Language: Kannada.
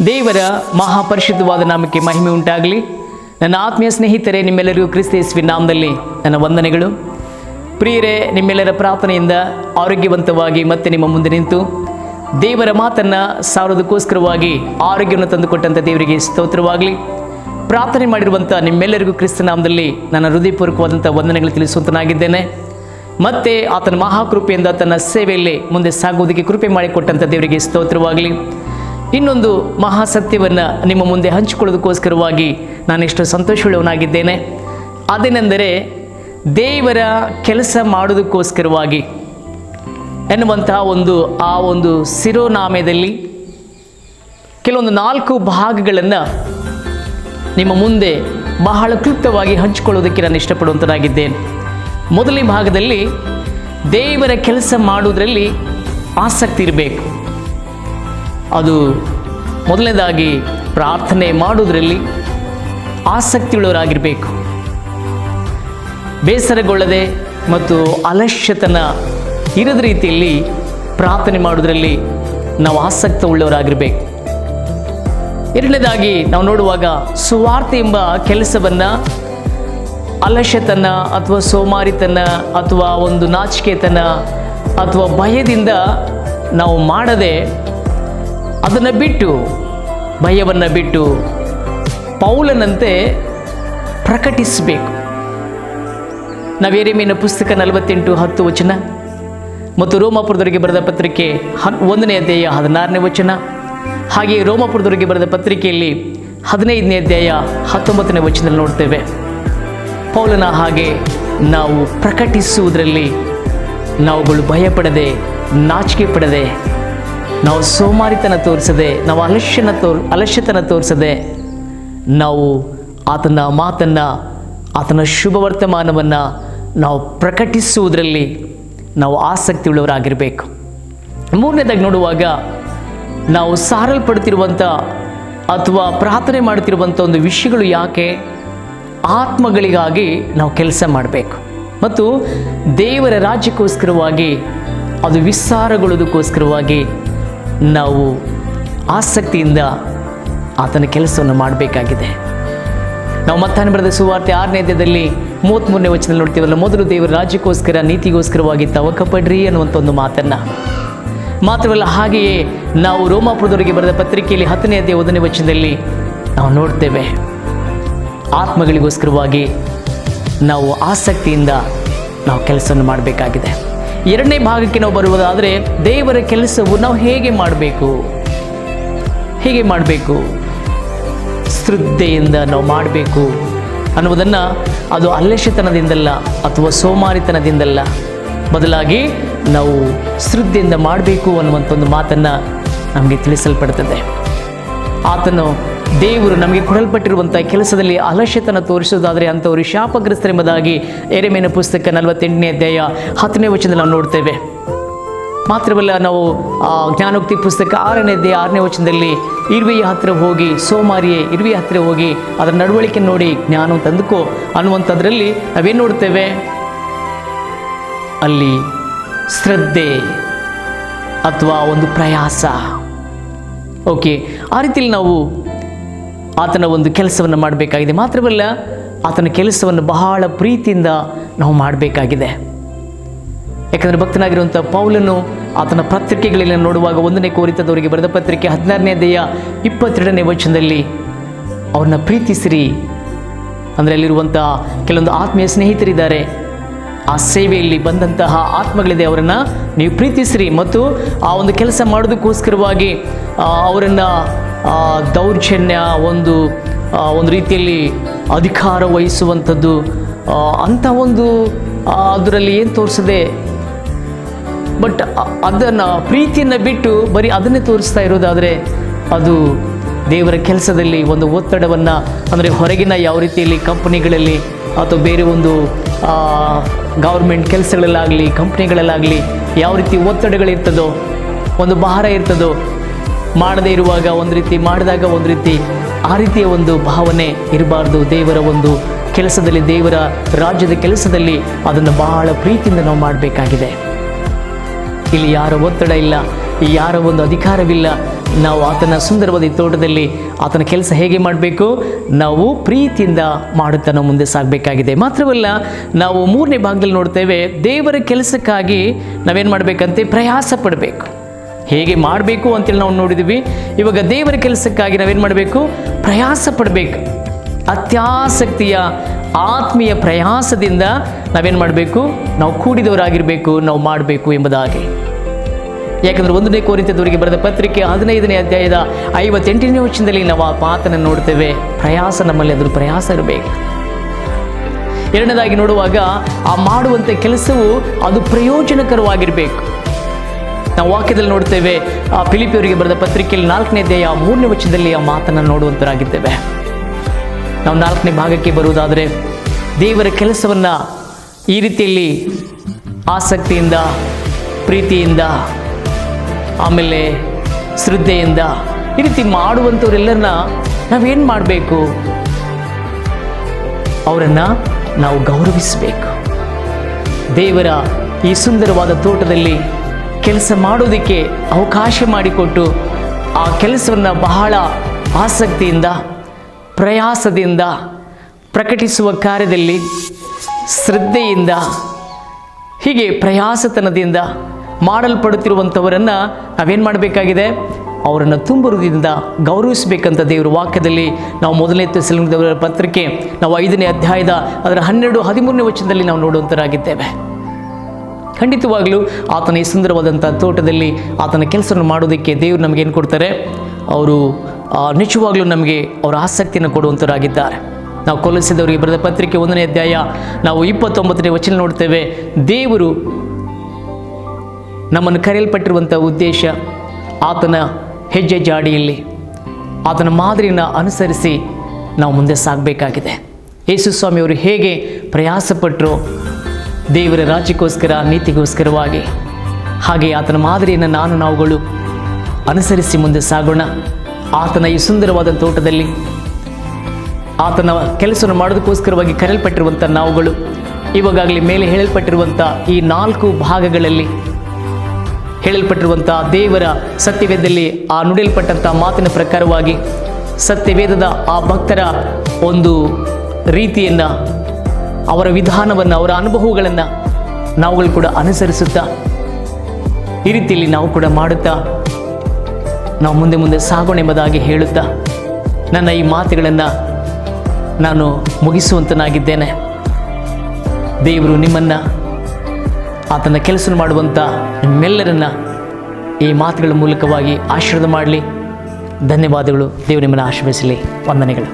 ದೇವರ ಮಹಾಪರಿಶುದ್ಧವಾದ ನಾಮಕ್ಕೆ ಮಹಿಮೆ ಉಂಟಾಗಲಿ. ನನ್ನ ಆತ್ಮೀಯ ಸ್ನೇಹಿತರೆ, ನಿಮ್ಮೆಲ್ಲರಿಗೂ ಕ್ರಿಸ್ತ ಯೇಸುವಿನ ನಾಮದಲ್ಲಿ ನನ್ನ ವಂದನೆಗಳು. ಪ್ರಿಯರೇ, ನಿಮ್ಮೆಲ್ಲರ ಪ್ರಾರ್ಥನೆಯಿಂದ ಆರೋಗ್ಯವಂತವಾಗಿ ಮತ್ತೆ ನಿಮ್ಮ ಮುಂದೆ ನಿಂತು ದೇವರ ಮಾತನ್ನು ಸಾರೋದಕ್ಕೋಸ್ಕರವಾಗಿ ಆರೋಗ್ಯವನ್ನು ತಂದುಕೊಟ್ಟಂಥ ದೇವರಿಗೆ ಸ್ತೋತ್ರವಾಗಲಿ. ಪ್ರಾರ್ಥನೆ ಮಾಡಿರುವಂಥ ನಿಮ್ಮೆಲ್ಲರಿಗೂ ಕ್ರಿಸ್ತ ನಾಮದಲ್ಲಿ ನನ್ನ ಹೃದಯಪೂರ್ವಕವಾದಂಥ ವಂದನೆಗಳು ತಿಳಿಸುವಂತನಾಗಿದ್ದೇನೆ. ಮತ್ತೆ ಆತನ ಮಹಾಕೃಪೆಯಿಂದ ತನ್ನ ಸೇವೆಯಲ್ಲಿ ಮುಂದೆ ಸಾಗುವುದಕ್ಕೆ ಕೃಪೆ ಮಾಡಿಕೊಟ್ಟಂಥ ದೇವರಿಗೆ ಸ್ತೋತ್ರವಾಗಲಿ. ಇನ್ನೊಂದು ಮಹಾಸತ್ಯವನ್ನು ನಿಮ್ಮ ಮುಂದೆ ಹಂಚಿಕೊಳ್ಳೋದಕ್ಕೋಸ್ಕರವಾಗಿ ನಾನೆಷ್ಟು ಸಂತೋಷವುಳ್ಳವನಾಗಿದ್ದೇನೆ. ಅದೇನೆಂದರೆ, ದೇವರ ಕೆಲಸ ಮಾಡೋದಕ್ಕೋಸ್ಕರವಾಗಿ ಎನ್ನುವಂತಹ ಒಂದು ಶಿರೋನಾಮೆಯಲ್ಲಿ ಕೆಲವೊಂದು 4 ಭಾಗಗಳನ್ನು ನಿಮ್ಮ ಮುಂದೆ ಬಹಳ ಕ್ಲುಪ್ತವಾಗಿ ಹಂಚಿಕೊಳ್ಳೋದಕ್ಕೆ ನಾನು ಇಷ್ಟಪಡುವಂತನಾಗಿದ್ದೇನೆ. ಮೊದಲನೇ ಭಾಗದಲ್ಲಿ ದೇವರ ಕೆಲಸ ಮಾಡುವುದರಲ್ಲಿ ಆಸಕ್ತಿ ಇರಬೇಕು. ಅದು ಮೊದಲನೇದಾಗಿ ಪ್ರಾರ್ಥನೆ ಮಾಡುವುದರಲ್ಲಿ ಆಸಕ್ತಿಯುಳ್ಳವರಾಗಿರಬೇಕು. ಬೇಸರಗೊಳ್ಳದೆ ಮತ್ತು ಅಲಕ್ಷ್ಯತನ ಇರದ ರೀತಿಯಲ್ಲಿ ಪ್ರಾರ್ಥನೆ ಮಾಡುವುದರಲ್ಲಿ ನಾವು ಆಸಕ್ತಿ ಉಳ್ಳವರಾಗಿರಬೇಕು. ಎರಡನೇದಾಗಿ ನಾವು ನೋಡುವಾಗ ಸುವಾರ್ತೆ ಎಂಬ ಕೆಲಸವನ್ನು ಅಲಕ್ಷ್ಯತನ ಅಥವಾ ಸೋಮಾರಿತನ ಅಥವಾ ಒಂದು ನಾಚಿಕೆತನ ಅಥವಾ ಭಯದಿಂದ ನಾವು ಮಾಡದೆ ಅದನ್ನು ಬಿಟ್ಟು, ಭಯವನ್ನು ಬಿಟ್ಟು ಪೌಲನಂತೆ ಪ್ರಕಟಿಸಬೇಕು. ನಾವು ಯೆರೆಮೀಯನ ಪುಸ್ತಕ 48:10 ಮತ್ತು ರೋಮಾಪುರದವರಿಗೆ ಬರೆದ ಪತ್ರಿಕೆ 1ನೇ ಅಧ್ಯಾಯ 16ನೇ ವಚನ, ಹಾಗೆಯೇ ರೋಮಾಪುರದವರಿಗೆ ಬರೆದ ಪತ್ರಿಕೆಯಲ್ಲಿ 15ನೇ ಅಧ್ಯಾಯ 19ನೇ ವಚನದಲ್ಲಿ ನೋಡ್ತೇವೆ. ಪೌಲನ ಹಾಗೆ ನಾವು ಪ್ರಕಟಿಸುವುದರಲ್ಲಿ ನಾವುಗಳು ಭಯಪಡದೆ, ನಾಚಿಕೆ ಪಡದೆ, ನಾವು ಸೋಮಾರಿತನ ತೋರಿಸದೆ, ನಾವು ಅಲಕ್ಷ್ಯತನ ತೋರಿಸದೆ, ನಾವು ಆತನ ಮಾತನ್ನು, ಆತನ ಶುಭ ವರ್ತಮಾನವನ್ನು ನಾವು ಪ್ರಕಟಿಸುವುದರಲ್ಲಿ ನಾವು ಆಸಕ್ತಿ ಉಳ್ಳವರಾಗಿರಬೇಕು. ಮೂರನೇದಾಗಿ ನೋಡುವಾಗ, ನಾವು ಸಾರಲ್ಪಡ್ತಿರುವಂಥ ಅಥವಾ ಪ್ರಾರ್ಥನೆ ಮಾಡ್ತಿರುವಂಥ ಒಂದು ವಿಷಯಗಳು ಯಾಕೆ? ಆತ್ಮಗಳಿಗಾಗಿ ನಾವು ಕೆಲಸ ಮಾಡಬೇಕು ಮತ್ತು ದೇವರ ರಾಜ್ಯಕ್ಕೋಸ್ಕರವಾಗಿ ಅದು ವಿಸ್ತಾರಗೊಳ್ಳೋದಕ್ಕೋಸ್ಕರವಾಗಿ ನಾವು ಆಸಕ್ತಿಯಿಂದ ಆತನ ಕೆಲಸವನ್ನು ಮಾಡಬೇಕಾಗಿದೆ. ನಾವು ಮತ್ತಾಯನ ಬರೆದ ಸುವಾರ್ತೆ 6ನೇ ಅಧ್ಯಾಯದಲ್ಲಿ 33ನೇ ವಚನದಲ್ಲಿ ನೋಡ್ತೀವಲ್ಲ, ಮೊದಲು ದೇವರ ರಾಜ್ಯಕ್ಕೋಸ್ಕರ ನೀತಿಗೋಸ್ಕರವಾಗಿ ತವಕಪಡ್ರಿ ಅನ್ನುವಂಥ ಒಂದು ಮಾತನ್ನು. ಮಾತ್ರವಲ್ಲ, ಹಾಗೆಯೇ ನಾವು ರೋಮಾಪುರದವರಿಗೆ ಬರೆದ ಪತ್ರಿಕೆಯಲ್ಲಿ 10ನೇ ಅಧ್ಯಾಯ 1ನೇ ವಚನದಲ್ಲಿ ನಾವು ನೋಡ್ತೇವೆ, ಆತ್ಮಗಳಿಗೋಸ್ಕರವಾಗಿ ನಾವು ಆಸಕ್ತಿಯಿಂದ ನಾವು ಕೆಲಸವನ್ನು ಮಾಡಬೇಕಾಗಿದೆ. ಎರಡನೇ ಭಾಗಕ್ಕೆ ನಾವು ಬರುವುದಾದರೆ, ದೇವರ ಕೆಲಸವು ನಾವು ಹೇಗೆ ಮಾಡಬೇಕು, ಶ್ರದ್ಧೆಯಿಂದ ನಾವು ಮಾಡಬೇಕು ಅನ್ನುವುದನ್ನು, ಅದು ಅಲಕ್ಷ್ಯತನದಿಂದಲ್ಲ ಅಥವಾ ಸೋಮಾರಿತನದಿಂದಲ್ಲ, ಬದಲಾಗಿ ನಾವು ಶ್ರದ್ಧೆಯಿಂದ ಮಾಡಬೇಕು ಅನ್ನುವಂಥ ಒಂದು ಮಾತನ್ನು ನಮಗೆ ತಿಳಿಸಲ್ಪಡುತ್ತದೆ. ದೇವರು ನಮಗೆ ಕೊಡಲ್ಪಟ್ಟಿರುವಂಥ ಕೆಲಸದಲ್ಲಿ ಅಲಕ್ಷ್ಯತನ ತೋರಿಸೋದಾದರೆ ಅಂಥವರು ಶಾಪಗ್ರಸ್ತರೆಂಬುದಾಗಿ ಯೆರೆಮೀಯನ ಪುಸ್ತಕ 48ನೇ ಅಧ್ಯಾಯ 10ನೇ ವಚನದಲ್ಲಿ ನಾವು ನೋಡ್ತೇವೆ. ಮಾತ್ರವಲ್ಲ, ನಾವು ಜ್ಞಾನೋಕ್ತಿ ಪುಸ್ತಕ 6ನೇ ಅಧ್ಯಾಯ 6ನೇ ವಚನದಲ್ಲಿ ಇರುವೆಯ ಹತ್ತಿರ ಹೋಗಿ, ಸೋಮಾರಿಯೇ ಇರುವೆಯ ಹತ್ತಿರ ಹೋಗಿ ಅದರ ನಡವಳಿಕೆ ನೋಡಿ ಜ್ಞಾನ ತಂದುಕೋ ಅನ್ನುವಂಥದ್ರಲ್ಲಿ ನಾವೇನು ನೋಡ್ತೇವೆ? ಅಲ್ಲಿ ಶ್ರದ್ಧೆ ಅಥವಾ ಒಂದು ಪ್ರಯಾಸ. ಓಕೆ, ಆ ರೀತಿಯಲ್ಲಿ ನಾವು ಆತನ ಒಂದು ಕೆಲಸವನ್ನು ಮಾಡಬೇಕಾಗಿದೆ. ಮಾತ್ರವಲ್ಲ, ಆತನ ಕೆಲಸವನ್ನು ಬಹಳ ಪ್ರೀತಿಯಿಂದ ನಾವು ಮಾಡಬೇಕಾಗಿದೆ. ಯಾಕಂದರೆ ಭಕ್ತನಾಗಿರುವಂಥ ಪೌಲನು ಆತನ ಪತ್ರಿಕೆಗಳಲ್ಲಿ ನೋಡುವಾಗ 1ನೇ ಕೊರಿಂಥದವರಿಗೆ ಬರೆದ ಪತ್ರಿಕೆ 16ನೇ ಅಧ್ಯಾಯ 22ನೇ ವಚನದಲ್ಲಿ ಅವ್ರನ್ನ ಪ್ರೀತಿಸಿರಿ, ಅಂದರೆ ಅಲ್ಲಿರುವಂಥ ಕೆಲವೊಂದು ಆತ್ಮೀಯ ಸ್ನೇಹಿತರಿದ್ದಾರೆ, ಆ ಸೇವೆಯಲ್ಲಿ ಬಂದಂತಹ ಆತ್ಮಗಳಿದೆ, ಅವರನ್ನು ನೀವು ಪ್ರೀತಿಸಿರಿ ಮತ್ತು ಆ ಒಂದು ಕೆಲಸ ಮಾಡೋದಕ್ಕೋಸ್ಕರವಾಗಿ ಅವರನ್ನು ದೌರ್ಜನ್ಯ, ಒಂದು ರೀತಿಯಲ್ಲಿ ಅಧಿಕಾರ ವಹಿಸುವಂಥದ್ದು, ಅಂಥ ಒಂದು ಅದರಲ್ಲಿ ಏನು ತೋರಿಸದೆ, ಬಟ್ ಅದನ್ನು ಪ್ರೀತಿಯನ್ನು ಬಿಟ್ಟು ಬರೀ ಅದನ್ನೇ ತೋರಿಸ್ತಾ ಇರೋದಾದರೆ ಅದು ದೇವರ ಕೆಲಸದಲ್ಲಿ ಒಂದು ಒತ್ತಡವನ್ನು, ಅಂದರೆ ಹೊರಗಿನ ಯಾವ ರೀತಿಯಲ್ಲಿ ಕಂಪನಿಗಳಲ್ಲಿ ಅಥವಾ ಬೇರೆ ಒಂದು ಗೌರ್ಮೆಂಟ್ ಕೆಲಸಗಳಲ್ಲಾಗಲಿ ಕಂಪ್ನಿಗಳಲ್ಲಾಗಲಿ ಯಾವ ರೀತಿ ಒತ್ತಡಗಳಿರ್ತದೋ, ಒಂದು ಭಾರ ಇರ್ತದೋ, ಮಾಡದೇ ಇರುವಾಗ ಒಂದು ರೀತಿ, ಮಾಡಿದಾಗ ಒಂದು ರೀತಿ, ಆ ರೀತಿಯ ಒಂದು ಭಾವನೆ ಇರಬಾರ್ದು. ದೇವರ ಒಂದು ಕೆಲಸದಲ್ಲಿ, ದೇವರ ರಾಜ್ಯದ ಕೆಲಸದಲ್ಲಿ ಅದನ್ನು ಬಹಳ ಪ್ರೀತಿಯಿಂದ ನಾವು ಮಾಡಬೇಕಾಗಿದೆ. ಇಲ್ಲಿ ಯಾರ ಒತ್ತಡ ಇಲ್ಲ, ಯಾರ ಒಂದು ಅಧಿಕಾರವಿಲ್ಲ. ನಾವು ಆತನ ಸುಂದರವಾದ ಈ ತೋಟದಲ್ಲಿ ಆತನ ಕೆಲಸ ಹೇಗೆ ಮಾಡಬೇಕು? ನಾವು ಪ್ರೀತಿಯಿಂದ ಮಾಡುತ್ತಾ ನಾವು ಮುಂದೆ ಸಾಗಬೇಕಾಗಿದೆ. ಮಾತ್ರವಲ್ಲ, ನಾವು 3ನೇ ಭಾಗದಲ್ಲಿ ನೋಡ್ತೇವೆ, ದೇವರ ಕೆಲಸಕ್ಕಾಗಿ ನಾವೇನು ಮಾಡಬೇಕಂತೆ? ಪ್ರಯಾಸ ಪಡಬೇಕು. ಹೇಗೆ ಮಾಡಬೇಕು ಅಂತೇಳಿ ನಾವು ನೋಡಿದ್ವಿ. ಇವಾಗ ದೇವರ ಕೆಲಸಕ್ಕಾಗಿ ನಾವೇನು ಮಾಡಬೇಕು? ಪ್ರಯಾಸ ಪಡಬೇಕು. ಅತ್ಯಾಸಕ್ತಿಯ ಆತ್ಮೀಯ ಪ್ರಯಾಸದಿಂದ ನಾವೇನು ಮಾಡಬೇಕು? ನಾವು ಕೂಡಿದವರಾಗಿರಬೇಕು, ನಾವು ಮಾಡಬೇಕು ಎಂಬುದಾಗಿ. ಯಾಕಂದರೆ 1ನೇ ಕೊರಿಂಥದವರಿಗೆ ಬರೆದ ಪತ್ರಿಕೆ 15ನೇ ಅಧ್ಯಾಯದ 58ನೇ ವಚನದಲ್ಲಿ ನಾವು ಆ ಮಾತನ್ನು ನೋಡ್ತೇವೆ. ಪ್ರಯಾಸ ನಮ್ಮಲ್ಲಿ ಅದ್ರ ಪ್ರಯಾಸ ಇರಬೇಕು. ಎರಡನೇದಾಗಿ ನೋಡುವಾಗ ಆ ಮಾಡುವಂಥ ಕೆಲಸವು ಅದು ಪ್ರಯೋಜನಕರವಾಗಿರಬೇಕು. ನಾವು ವಾಕ್ಯದಲ್ಲಿ ನೋಡ್ತೇವೆ, ಆ ಫಿಲಿಪಿಯವರಿಗೆ ಬರೆದ ಪತ್ರಿಕೆಯಲ್ಲಿ 4ನೇ ಅಧ್ಯಾಯ 3ನೇ ವಚನದಲ್ಲಿ ಆ ಮಾತನ್ನು ನೋಡುವಂತರಾಗಿದ್ದೇವೆ. ನಾವು 4ನೇ ಭಾಗಕ್ಕೆ ಬರುವುದಾದರೆ, ದೇವರ ಕೆಲಸವನ್ನು ಈ ರೀತಿಯಲ್ಲಿ ಆಸಕ್ತಿಯಿಂದ, ಪ್ರೀತಿಯಿಂದ, ಆಮೇಲೆ ಶ್ರದ್ಧೆಯಿಂದ ಈ ರೀತಿ ಮಾಡುವಂಥವರೆಲ್ಲರನ್ನ ನಾವೇನು ಮಾಡಬೇಕು? ಅವರನ್ನು ನಾವು ಗೌರವಿಸಬೇಕು. ದೇವರ ಈ ಸುಂದರವಾದ ತೋಟದಲ್ಲಿ ಕೆಲಸ ಮಾಡೋದಕ್ಕೆ ಅವಕಾಶ ಮಾಡಿಕೊಟ್ಟು ಆ ಕೆಲಸವನ್ನು ಬಹಳ ಆಸಕ್ತಿಯಿಂದ, ಪ್ರಯಾಸದಿಂದ ಪ್ರಕಟಿಸುವ ಕಾರ್ಯದಲ್ಲಿ ಶ್ರದ್ಧೆಯಿಂದ, ಹೀಗೆ ಪ್ರಯಾಸತನದಿಂದ ಮಾಡಲ್ಪಡುತ್ತಿರುವಂಥವರನ್ನು ನಾವೇನು ಮಾಡಬೇಕಾಗಿದೆ? ಅವರನ್ನು ತುಂಬ ಹೃದಯದಿಂದ ಗೌರವಿಸಬೇಕಂತ ದೇವರ ವಾಕ್ಯದಲ್ಲಿ ನಾವು 1ನೇ ಥೆಸಲೋನಿಕದವರ ಪತ್ರಿಕೆ ನಾವು 5ನೇ ಅಧ್ಯಾಯದ ಅದರ 12, 13ನೇ ವಚನದಲ್ಲಿ ನಾವು ನೋಡುವಂತರಾಗಿದ್ದೇವೆ. ಖಂಡಿತವಾಗಲೂ ಆತನ ಈ ಸುಂದರವಾದಂಥ ತೋಟದಲ್ಲಿ ಆತನ ಕೆಲಸವನ್ನು ಮಾಡೋದಕ್ಕೆ ದೇವರು ನಮಗೇನು ಕೊಡ್ತಾರೆ? ಅವರು ನಿಜವಾಗ್ಲೂ ನಮಗೆ ಅವರ ಆಸಕ್ತಿಯನ್ನು ಕೊಡುವಂಥವರಾಗಿದ್ದಾರೆ. ನಾವು ಕೊಲೊಸ್ಸೆದವರಿಗೆ ಬರೆದ ಪತ್ರಿಕೆ 1ನೇ ಅಧ್ಯಾಯ ನಾವು 29ನೇ ವಚನ ನೋಡ್ತೇವೆ. ದೇವರು ನಮ್ಮನ್ನು ಕರೆಯಲ್ಪಟ್ಟಿರುವಂಥ ಉದ್ದೇಶ ಆತನ ಹೆಜ್ಜೆ ಜಾಡಿಯಲ್ಲಿ ಆತನ ಮಾದರಿಯನ್ನು ಅನುಸರಿಸಿ ನಾವು ಮುಂದೆ ಸಾಗಬೇಕಾಗಿದೆ. ಯೇಸು ಸ್ವಾಮಿಯವರು ಹೇಗೆ ಪ್ರಯಾಸಪಟ್ಟರು ದೇವರ ರಾಜ್ಯಕ್ಕೋಸ್ಕರ, ನೀತಿಗೋಸ್ಕರವಾಗಿ, ಹಾಗೆ ಆತನ ಮಾದರಿಯನ್ನು ನಾವುಗಳು ಅನುಸರಿಸಿ ಮುಂದೆ ಸಾಗೋಣ. ಆತನ ಈ ಸುಂದರವಾದ ತೋಟದಲ್ಲಿ ಆತನ ಕೆಲಸವನ್ನು ಮಾಡೋದಕ್ಕೋಸ್ಕರವಾಗಿ ಕರೆಯಲ್ಪಟ್ಟಿರುವಂಥ ನಾವುಗಳು ಇವಾಗಲೇ ಮೇಲೆ ಹೇಳಲ್ಪಟ್ಟಿರುವಂಥ ಈ 4 ಭಾಗಗಳಲ್ಲಿ ಹೇಳಲ್ಪಟ್ಟಿರುವಂಥ ದೇವರ ಸತ್ಯವೇದದಲ್ಲಿ ಆ ನುಡಿಯಲ್ಪಟ್ಟಂಥ ಮಾತಿನ ಪ್ರಕಾರವಾಗಿ ಸತ್ಯವೇದದ ಆ ಭಕ್ತರ ಒಂದು ರೀತಿಯನ್ನು, ಅವರ ವಿಧಾನವನ್ನು, ಅವರ ಅನುಭವಗಳನ್ನು ನಾವುಗಳು ಕೂಡ ಅನುಸರಿಸುತ್ತಾ ಈ ರೀತಿಯಲ್ಲಿ ನಾವು ಕೂಡ ಮಾಡುತ್ತಾ ನಾವು ಮುಂದೆ ಸಾಗೋಣ ಎಂಬುದಾಗಿ ಹೇಳುತ್ತಾ ನನ್ನ ಈ ಮಾತುಗಳನ್ನು ನಾನು ಮುಗಿಸುವಂತನಾಗಿದ್ದೇನೆ. ದೇವರು ನಿಮ್ಮನ್ನು, ಆತನ ಕೆಲಸ ಮಾಡುವಂಥ ನಿಮ್ಮೆಲ್ಲರನ್ನ ಈ ಮಾತುಗಳ ಮೂಲಕವಾಗಿ ಆಶೀರ್ವಾದ ಮಾಡಲಿ. ಧನ್ಯವಾದಗಳು. ದೇವರು ನಿಮ್ಮನ್ನು ಆಶೀರ್ವದಿಸಲಿ. ವಂದನೆಗಳು.